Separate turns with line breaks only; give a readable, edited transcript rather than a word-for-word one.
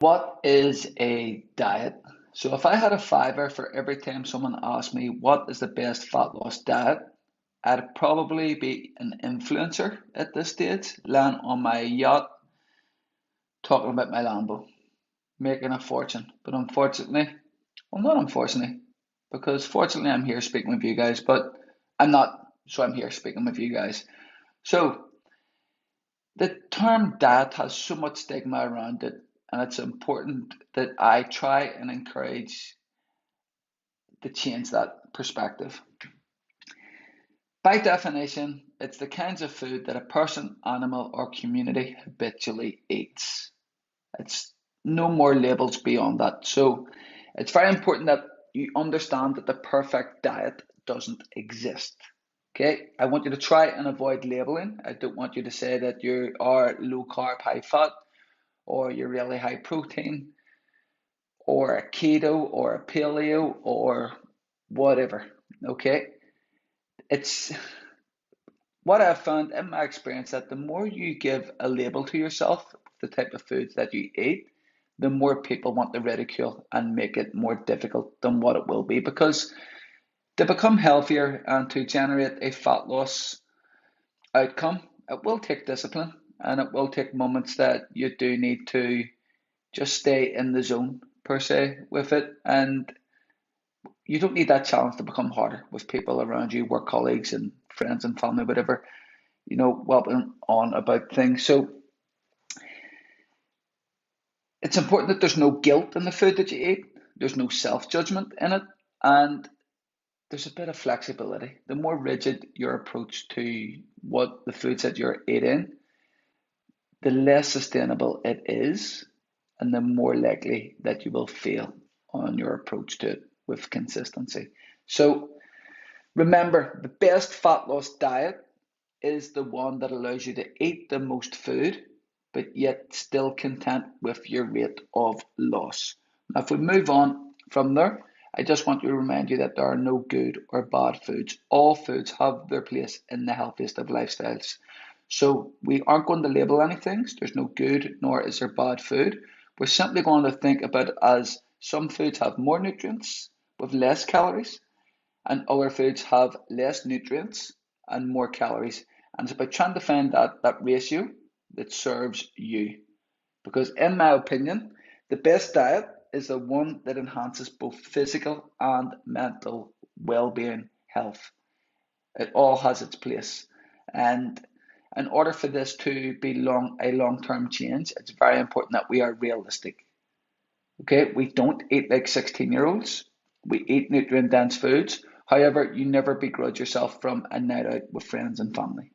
What is a diet? So if I had a fiver for every time someone asked me what is the best fat loss diet, I'd probably be an influencer at this stage, lying on my yacht talking about my Lambo, making a fortune. But unfortunately, well, not unfortunately, because fortunately I'm here speaking with you guys, but I'm not, so I'm here speaking with you guys. So the term diet has so much stigma around it, and it's important that I try and encourage to change that perspective. By definition, it's the kinds of food that a person, animal, or community habitually eats. It's no more labels beyond that. So it's very important that you understand that the perfect diet doesn't exist. Okay, I want you to try and avoid labeling. I don't want you to say that you are low carb, high fat, or you're really high protein, or a keto, or a paleo, or whatever. Okay, it's what I've found in my experience that the more you give a label to yourself, the type of foods that you eat, the more people want to ridicule and make it more difficult than what it will be. Because to become healthier and to generate a fat loss outcome, it will take discipline and it will take moments that you do need to just stay in the zone per se with it. And you don't need that challenge to become harder with people around you, work colleagues and friends and family, whatever, whelping on about things. So it's important that there's no guilt in the food that you eat, there's no self judgment in it, and there's a bit of flexibility. The more rigid your approach to what the foods that you're eating, the less sustainable it is, and the more likely that you will fail on your approach to it with consistency. So remember, the best fat loss diet is the one that allows you to eat the most food, but yet still content with your rate of loss. Now, if we move on from there, I just want to remind you that there are no good or bad foods. All foods have their place in the healthiest of lifestyles. So we aren't going to label anything. There's no good nor is there bad food. We're simply going to think about it as some foods have more nutrients with less calories, and other foods have less nutrients and more calories. And it's about trying to find that ratio that serves you. Because, in my opinion, the best diet is the one that enhances both physical and mental well being, health. It all has its place. And in order for this to be a long term change, it's very important that we are realistic. Okay, we don't eat like 16-year-olds. We eat nutrient dense foods. However, you never begrudge yourself from a night out with friends and family.